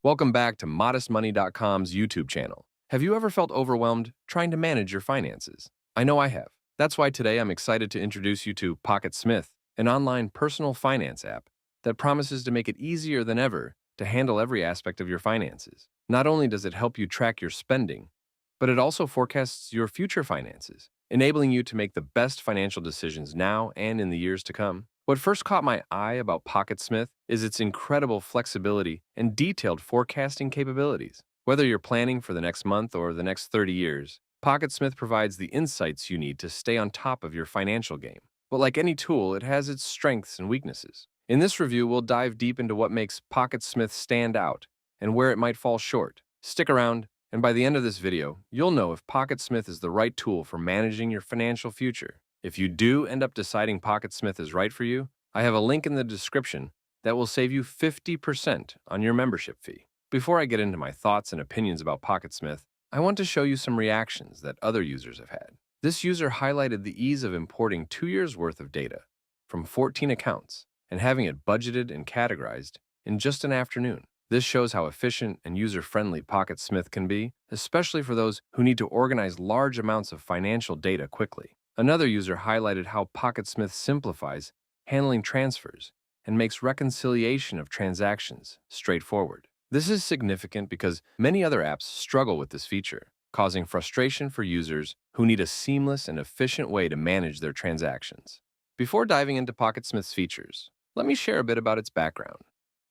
Welcome back to ModestMoney.com's YouTube channel. Have you ever felt overwhelmed trying to manage your finances? I know I have. That's why today I'm excited to introduce you to PocketSmith, an online personal finance app that promises to make it easier than ever to handle every aspect of your finances. Not only does it help you track your spending, but it also forecasts your future finances, enabling you to make the best financial decisions now and in the years to come. What first caught my eye about PocketSmith is its incredible flexibility and detailed forecasting capabilities. Whether you're planning for the next month or the next 30 years, PocketSmith provides the insights you need to stay on top of your financial game. But like any tool, it has its strengths and weaknesses. In this review, we'll dive deep into what makes PocketSmith stand out and where it might fall short. Stick around, and by the end of this video, you'll know if PocketSmith is the right tool for managing your financial future. If you do end up deciding PocketSmith is right for you, I have a link in the description that will save you 50% on your membership fee. Before I get into my thoughts and opinions about PocketSmith, I want to show you some reactions that other users have had. This user highlighted the ease of importing 2 years' worth of data from 14 accounts and having it budgeted and categorized in just an afternoon. This shows how efficient and user-friendly PocketSmith can be, especially for those who need to organize large amounts of financial data quickly. Another user highlighted how PocketSmith simplifies handling transfers and makes reconciliation of transactions straightforward. This is significant because many other apps struggle with this feature, causing frustration for users who need a seamless and efficient way to manage their transactions. Before diving into PocketSmith's features, let me share a bit about its background.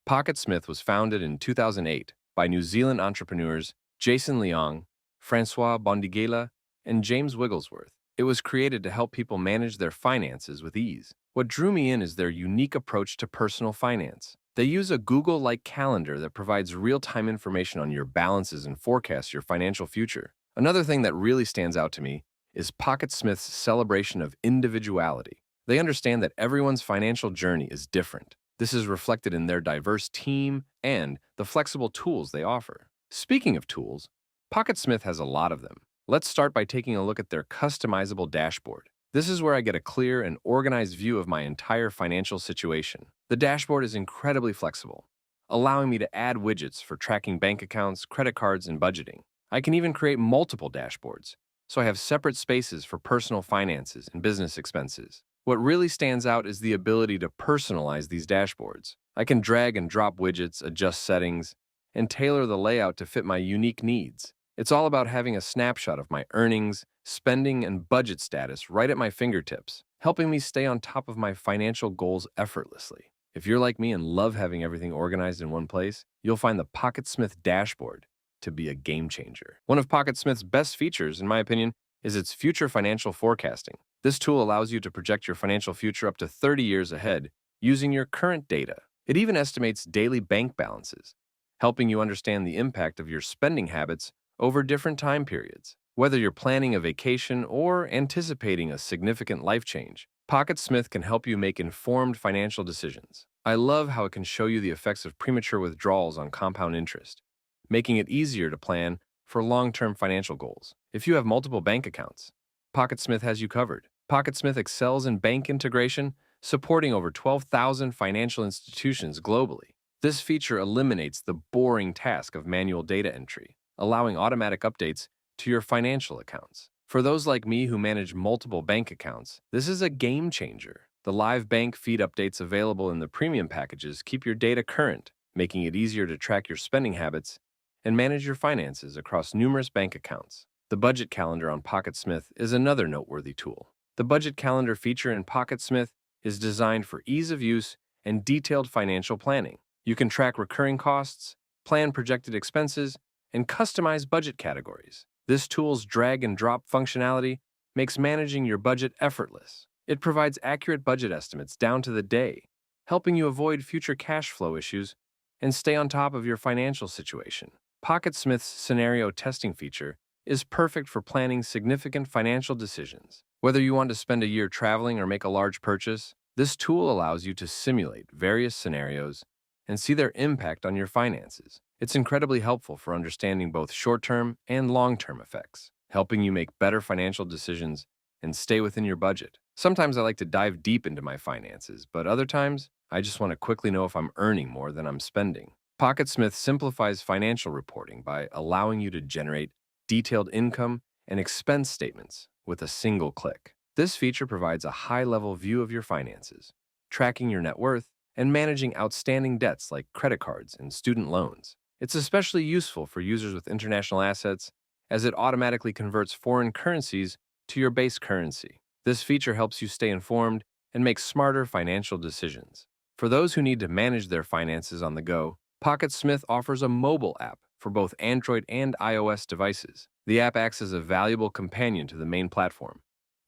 PocketSmith was founded in 2008 by New Zealand entrepreneurs Jason Leong, Francois Bondigela, and James Wigglesworth. It was created to help people manage their finances with ease. What drew me in is their unique approach to personal finance. They use a Google-like calendar that provides real-time information on your balances and forecasts your financial future. Another thing that really stands out to me is PocketSmith's celebration of individuality. They understand that everyone's financial journey is different. This is reflected in their diverse team and the flexible tools they offer. Speaking of tools, PocketSmith has a lot of them. Let's start by taking a look at their customizable dashboard. This is where I get a clear and organized view of my entire financial situation. The dashboard is incredibly flexible, allowing me to add widgets for tracking bank accounts, credit cards, and budgeting. I can even create multiple dashboards, so I have separate spaces for personal finances and business expenses. What really stands out is the ability to personalize these dashboards. I can drag and drop widgets, adjust settings, and tailor the layout to fit my unique needs. It's all about having a snapshot of my earnings, spending, and budget status right at my fingertips, helping me stay on top of my financial goals effortlessly. If you're like me and love having everything organized in one place, you'll find the PocketSmith dashboard to be a game changer. One of PocketSmith's best features, in my opinion, is its future financial forecasting. This tool allows you to project your financial future up to 30 years ahead using your current data. It even estimates daily bank balances, helping you understand the impact of your spending habits over different time periods. Whether you're planning a vacation or anticipating a significant life change, PocketSmith can help you make informed financial decisions. I love how it can show you the effects of premature withdrawals on compound interest, making it easier to plan for long-term financial goals. If you have multiple bank accounts, PocketSmith has you covered. PocketSmith excels in bank integration, supporting over 12,000 financial institutions globally. This feature eliminates the boring task of manual data entry, allowing automatic updates to your financial accounts. For those like me who manage multiple bank accounts, this is a game changer. The live bank feed updates available in the premium packages keep your data current, making it easier to track your spending habits and manage your finances across numerous bank accounts. The budget calendar on PocketSmith is another noteworthy tool. The budget calendar feature in PocketSmith is designed for ease of use and detailed financial planning. You can track recurring costs, plan projected expenses, and customize budget categories. This tool's drag and drop functionality makes managing your budget effortless. It provides accurate budget estimates down to the day, helping you avoid future cash flow issues and stay on top of your financial situation. PocketSmith's scenario testing feature is perfect for planning significant financial decisions. Whether you want to spend a year traveling or make a large purchase, this tool allows you to simulate various scenarios and see their impact on your finances. It's incredibly helpful for understanding both short-term and long-term effects, helping you make better financial decisions and stay within your budget. Sometimes I like to dive deep into my finances, but other times I just want to quickly know if I'm earning more than I'm spending. PocketSmith simplifies financial reporting by allowing you to generate detailed income and expense statements with a single click. This feature provides a high-level view of your finances, tracking your net worth and managing outstanding debts like credit cards and student loans. It's especially useful for users with international assets as it automatically converts foreign currencies to your base currency. This feature helps you stay informed and make smarter financial decisions. For those who need to manage their finances on the go, PocketSmith offers a mobile app for both Android and iOS devices. The app acts as a valuable companion to the main platform,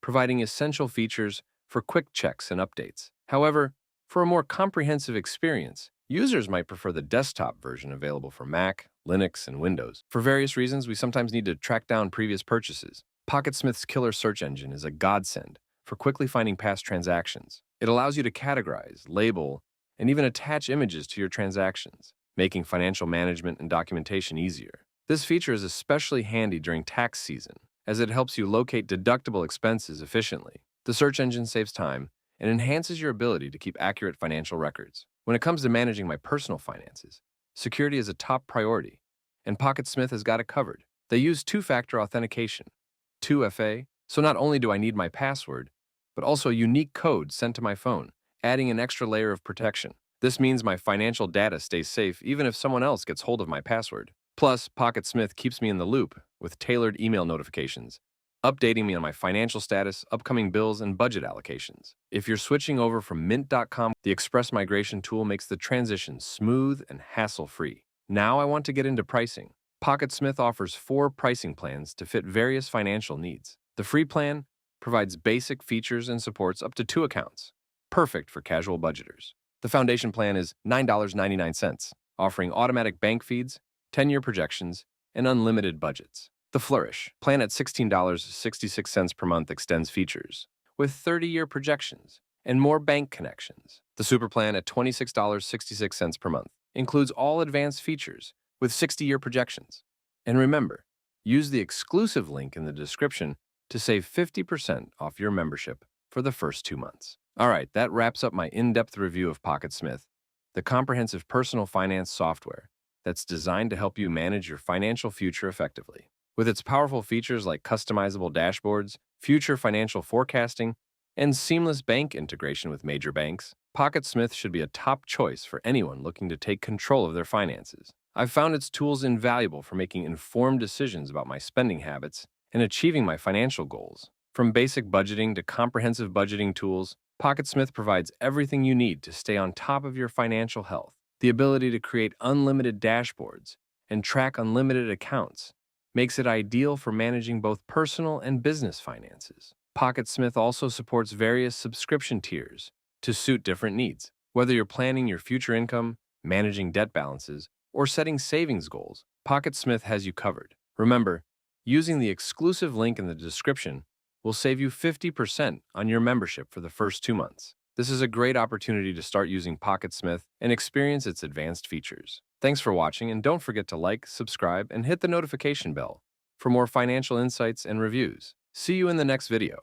providing essential features for quick checks and updates. However, for a more comprehensive experience, users might prefer the desktop version available for Mac, Linux, and Windows. For various reasons, we sometimes need to track down previous purchases. PocketSmith's killer search engine is a godsend for quickly finding past transactions. It allows you to categorize, label, and even attach images to your transactions, making financial management and documentation easier. This feature is especially handy during tax season, as it helps you locate deductible expenses efficiently. The search engine saves time and enhances your ability to keep accurate financial records. When it comes to managing my personal finances, security is a top priority, and PocketSmith has got it covered. They use two-factor authentication, 2FA, so not only do I need my password, but also a unique code sent to my phone, adding an extra layer of protection. This means my financial data stays safe even if someone else gets hold of my password. Plus, PocketSmith keeps me in the loop with tailored email notifications, updating me on my financial status, upcoming bills, and budget allocations. If you're switching over from Mint.com, the Express migration tool makes the transition smooth and hassle-free. Now I want to get into pricing. PocketSmith offers 4 pricing plans to fit various financial needs. The free plan provides basic features and supports up to 2 accounts, perfect for casual budgeters. The foundation plan is $9.99, offering automatic bank feeds, 10-year projections, and unlimited budgets. The Flourish plan at $16.66 per month extends features, with 30-year projections and more bank connections. The Super plan at $26.66 per month includes all advanced features with 60-year projections. And remember, use the exclusive link in the description to save 50% off your membership for the first 2 months. All right, that wraps up my in-depth review of PocketSmith, the comprehensive personal finance software that's designed to help you manage your financial future effectively. With its powerful features like customizable dashboards, future financial forecasting, and seamless bank integration with major banks, PocketSmith should be a top choice for anyone looking to take control of their finances. I've found its tools invaluable for making informed decisions about my spending habits and achieving my financial goals. From basic budgeting to comprehensive budgeting tools, PocketSmith provides everything you need to stay on top of your financial health. The ability to create unlimited dashboards and track unlimited accounts makes it ideal for managing both personal and business finances. PocketSmith also supports various subscription tiers to suit different needs. Whether you're planning your future income, managing debt balances, or setting savings goals, PocketSmith has you covered. Remember, using the exclusive link in the description will save you 50% on your membership for the first 2 months. This is a great opportunity to start using PocketSmith and experience its advanced features. Thanks for watching, and don't forget to like, subscribe, and hit the notification bell for more financial insights and reviews. See you in the next video.